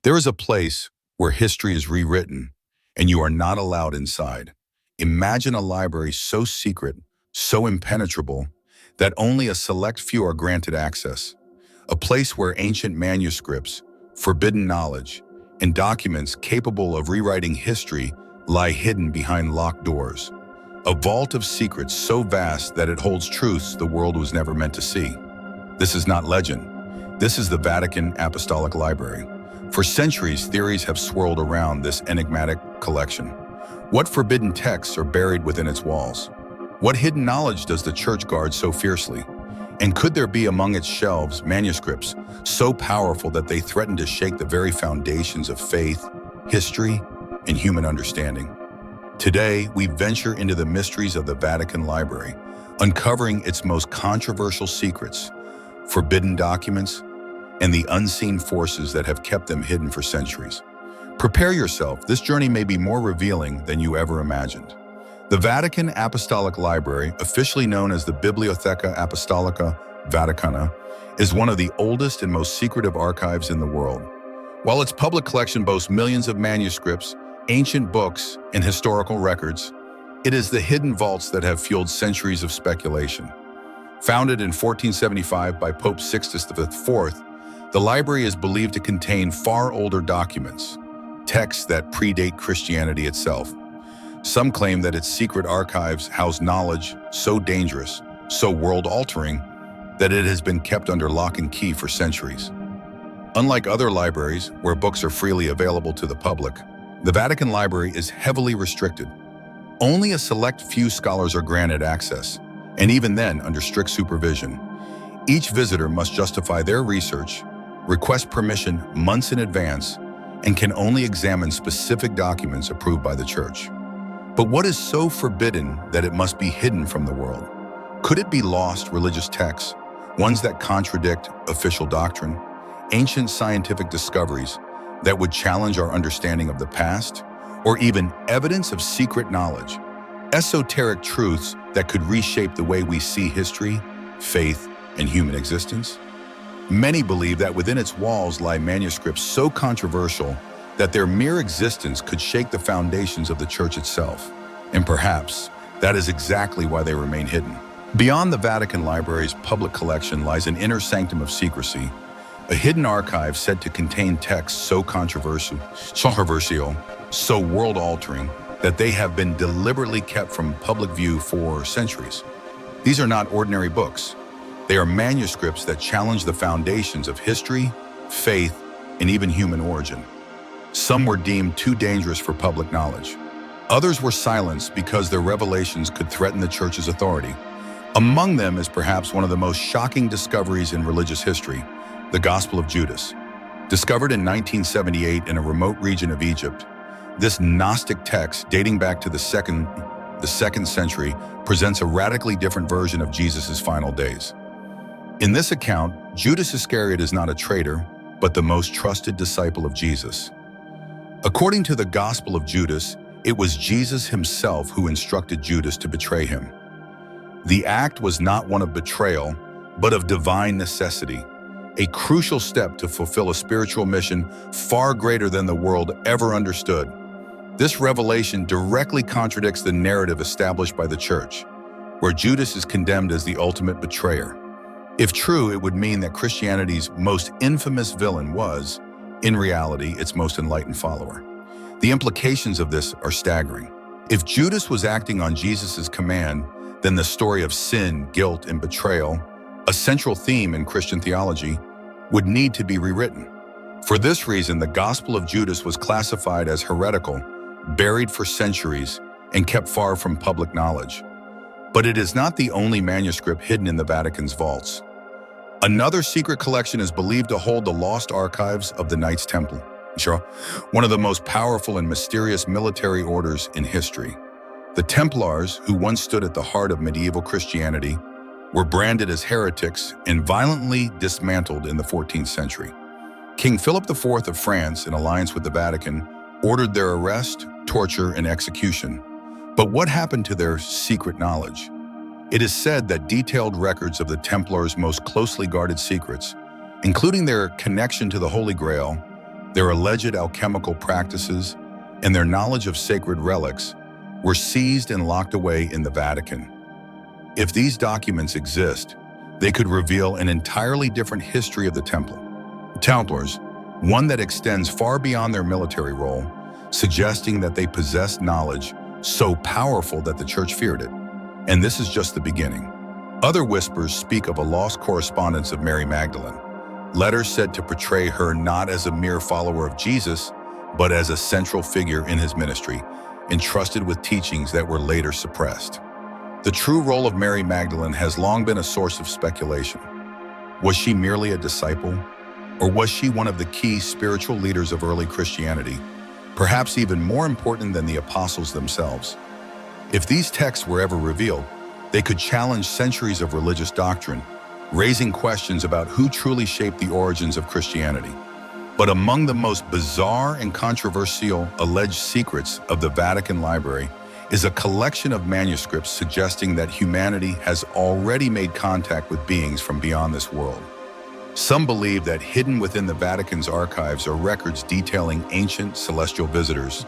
There is a place where history is rewritten and you are not allowed inside. Imagine a library so secret, so impenetrable, that only a select few are granted access. A place where ancient manuscripts, forbidden knowledge, and documents capable of rewriting history lie hidden behind locked doors. A vault of secrets so vast that it holds truths the world was never meant to see. This is not legend. This is the Vatican Apostolic Library. For centuries, theories have swirled around this enigmatic collection. What forbidden texts are buried within its walls? What hidden knowledge does the Church guard so fiercely? And could there be among its shelves manuscripts so powerful that they threaten to shake the very foundations of faith, history, and human understanding? Today, we venture into the mysteries of the Vatican Library, uncovering its most controversial secrets, forbidden documents, and the unseen forces that have kept them hidden for centuries. Prepare yourself, this journey may be more revealing than you ever imagined. The Vatican Apostolic Library, officially known as the Bibliotheca Apostolica Vaticana, is one of the oldest and most secretive archives in the world. While its public collection boasts millions of manuscripts, ancient books, and historical records, it is the hidden vaults that have fueled centuries of speculation. Founded in 1475 by Pope Sixtus IV, the library is believed to contain far older documents, texts that predate Christianity itself. Some claim that its secret archives house knowledge so dangerous, so world-altering, that it has been kept under lock and key for centuries. Unlike other libraries, where books are freely available to the public, the Vatican Library is heavily restricted. Only a select few scholars are granted access, and even then under strict supervision. Each visitor must justify their research, request permission months in advance, and can only examine specific documents approved by the Church. But what is so forbidden that it must be hidden from the world? Could it be lost religious texts, ones that contradict official doctrine, ancient scientific discoveries that would challenge our understanding of the past, or even evidence of secret knowledge, esoteric truths that could reshape the way we see history, faith, and human existence? Many believe that within its walls lie manuscripts so controversial that their mere existence could shake the foundations of the Church itself. And perhaps that is exactly why they remain hidden. Beyond the Vatican Library's public collection lies an inner sanctum of secrecy, a hidden archive said to contain texts so controversial, so world-altering, that they have been deliberately kept from public view for centuries. These are not ordinary books. They are manuscripts that challenge the foundations of history, faith, and even human origin. Some were deemed too dangerous for public knowledge. Others were silenced because their revelations could threaten the Church's authority. Among them is perhaps one of the most shocking discoveries in religious history, the Gospel of Judas. Discovered in 1978 in a remote region of Egypt, this Gnostic text, dating back to the second century, presents a radically different version of Jesus' final days. In this account, Judas Iscariot is not a traitor, but the most trusted disciple of Jesus. According to the Gospel of Judas, it was Jesus himself who instructed Judas to betray him. The act was not one of betrayal, but of divine necessity, a crucial step to fulfill a spiritual mission far greater than the world ever understood. This revelation directly contradicts the narrative established by the Church, where Judas is condemned as the ultimate betrayer. If true, it would mean that Christianity's most infamous villain was, in reality, its most enlightened follower. The implications of this are staggering. If Judas was acting on Jesus' command, then the story of sin, guilt, and betrayal, a central theme in Christian theology, would need to be rewritten. For this reason, the Gospel of Judas was classified as heretical, buried for centuries, and kept far from public knowledge. But it is not the only manuscript hidden in the Vatican's vaults. Another secret collection is believed to hold the lost archives of the Knights Templar, one of the most powerful and mysterious military orders in history. The Templars, who once stood at the heart of medieval Christianity, were branded as heretics and violently dismantled in the 14th century. King Philip IV of France, in alliance with the Vatican, ordered their arrest, torture, and execution. But what happened to their secret knowledge? It is said that detailed records of the Templars' most closely guarded secrets, including their connection to the Holy Grail, their alleged alchemical practices, and their knowledge of sacred relics were seized and locked away in the Vatican. If these documents exist, they could reveal an entirely different history of the Templars, one that extends far beyond their military role, suggesting that they possessed knowledge so powerful that the church feared it. And this is just the beginning. Other whispers speak of a lost correspondence of Mary Magdalene, letters said to portray her not as a mere follower of Jesus, but as a central figure in his ministry, entrusted with teachings that were later suppressed. The true role of Mary Magdalene has long been a source of speculation. Was she merely a disciple? Or was she one of the key spiritual leaders of early Christianity, perhaps even more important than the apostles themselves? If these texts were ever revealed, they could challenge centuries of religious doctrine, raising questions about who truly shaped the origins of Christianity. But among the most bizarre and controversial alleged secrets of the Vatican Library is a collection of manuscripts suggesting that humanity has already made contact with beings from beyond this world. Some believe that hidden within the Vatican's archives are records detailing ancient celestial visitors,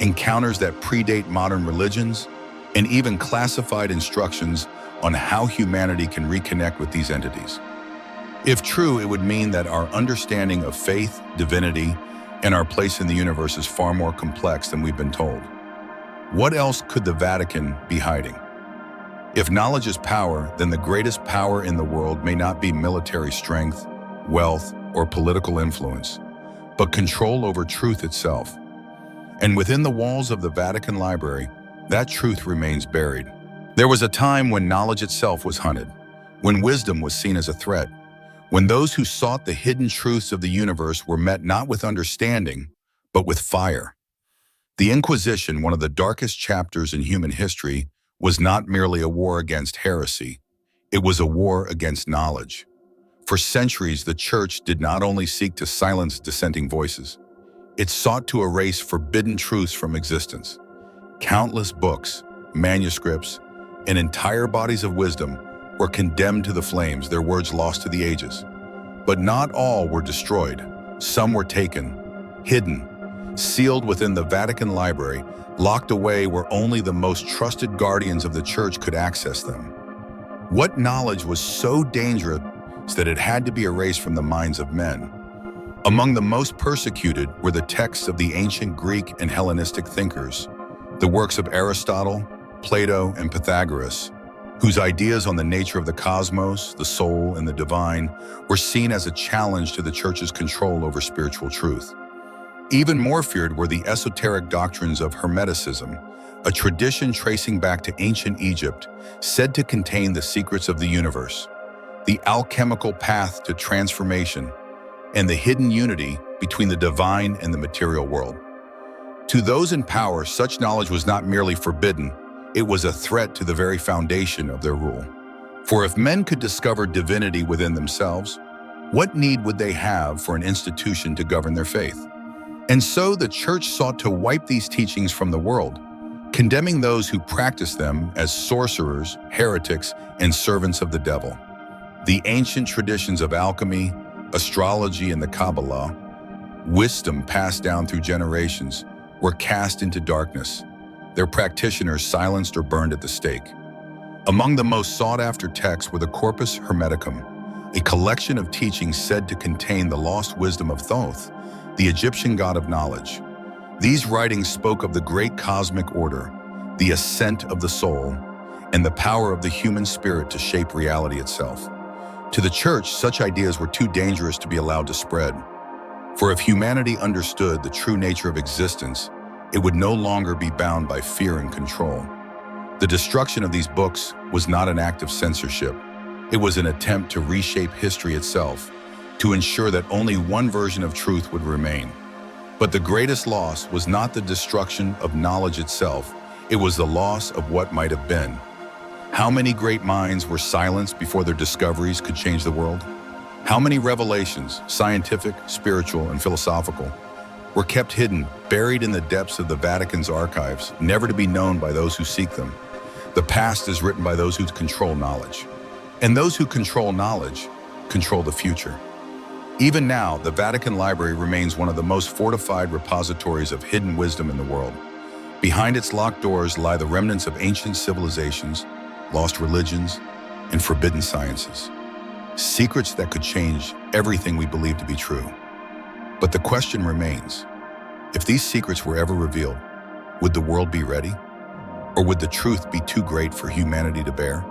encounters that predate modern religions, and even classified instructions on how humanity can reconnect with these entities. If true, it would mean that our understanding of faith, divinity, and our place in the universe is far more complex than we've been told. What else could the Vatican be hiding? If knowledge is power, then the greatest power in the world may not be military strength, wealth, or political influence, but control over truth itself. And within the walls of the Vatican Library, that truth remains buried. There was a time when knowledge itself was hunted, when wisdom was seen as a threat, when those who sought the hidden truths of the universe were met not with understanding, but with fire. The Inquisition, one of the darkest chapters in human history, was not merely a war against heresy, it was a war against knowledge. For centuries, the Church did not only seek to silence dissenting voices, it sought to erase forbidden truths from existence. Countless books, manuscripts, and entire bodies of wisdom were condemned to the flames, their words lost to the ages. But not all were destroyed. Some were taken, hidden, sealed within the Vatican Library, locked away where only the most trusted guardians of the Church could access them. What knowledge was so dangerous that it had to be erased from the minds of men? Among the most persecuted were the texts of the ancient Greek and Hellenistic thinkers, the works of Aristotle, Plato, and Pythagoras, whose ideas on the nature of the cosmos, the soul, and the divine were seen as a challenge to the Church's control over spiritual truth. Even more feared were the esoteric doctrines of Hermeticism, a tradition tracing back to ancient Egypt, said to contain the secrets of the universe, the alchemical path to transformation, and the hidden unity between the divine and the material world. To those in power, such knowledge was not merely forbidden, it was a threat to the very foundation of their rule. For if men could discover divinity within themselves, what need would they have for an institution to govern their faith? And so the Church sought to wipe these teachings from the world, condemning those who practiced them as sorcerers, heretics, and servants of the devil. The ancient traditions of alchemy, astrology, and the Kabbalah, wisdom passed down through generations, were cast into darkness, their practitioners silenced or burned at the stake. Among the most sought-after texts were the Corpus Hermeticum, a collection of teachings said to contain the lost wisdom of Thoth, the Egyptian god of knowledge. These writings spoke of the great cosmic order, the ascent of the soul, and the power of the human spirit to shape reality itself. To the Church, such ideas were too dangerous to be allowed to spread. For if humanity understood the true nature of existence, it would no longer be bound by fear and control. The destruction of these books was not an act of censorship. It was an attempt to reshape history itself, to ensure that only one version of truth would remain. But the greatest loss was not the destruction of knowledge itself, it was the loss of what might have been. How many great minds were silenced before their discoveries could change the world? How many revelations, scientific, spiritual, and philosophical, were kept hidden, buried in the depths of the Vatican's archives, never to be known by those who seek them? The past is written by those who control knowledge. And those who control knowledge control the future. Even now, the Vatican Library remains one of the most fortified repositories of hidden wisdom in the world. Behind its locked doors lie the remnants of ancient civilizations, lost religions, and forbidden sciences. Secrets that could change everything we believe to be true. But the question remains, if these secrets were ever revealed, would the world be ready? Or would the truth be too great for humanity to bear?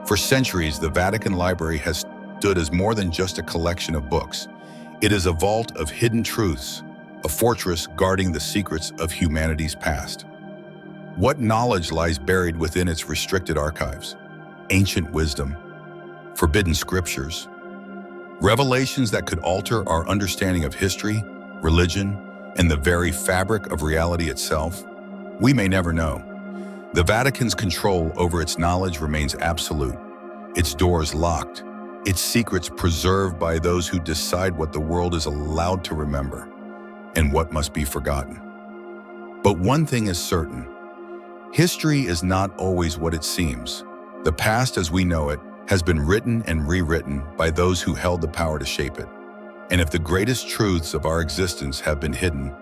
For centuries, the Vatican Library has stood as more than just a collection of books. It is a vault of hidden truths, a fortress guarding the secrets of humanity's past. What knowledge lies buried within its restricted archives? Ancient wisdom, forbidden scriptures, revelations that could alter our understanding of history, religion, and the very fabric of reality itself? We may never know. The Vatican's control over its knowledge remains absolute, its doors locked, its secrets preserved by those who decide what the world is allowed to remember and what must be forgotten. But one thing is certain, history is not always what it seems. The past as we know it has been written and rewritten by those who held the power to shape it. And if the greatest truths of our existence have been hidden,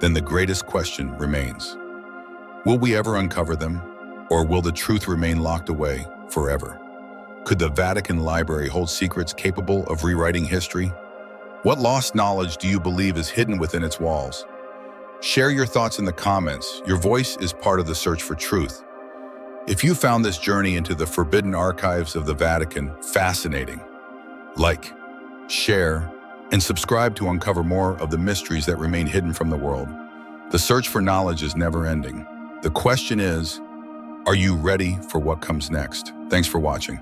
then the greatest question remains. Will we ever uncover them, or will the truth remain locked away forever? Could the Vatican Library hold secrets capable of rewriting history? What lost knowledge do you believe is hidden within its walls? Share your thoughts in the comments. Your voice is part of the search for truth. If you found this journey into the forbidden archives of the Vatican fascinating, like, share, and subscribe to uncover more of the mysteries that remain hidden from the world. The search for knowledge is never ending. The question is, are you ready for what comes next? Thanks for watching.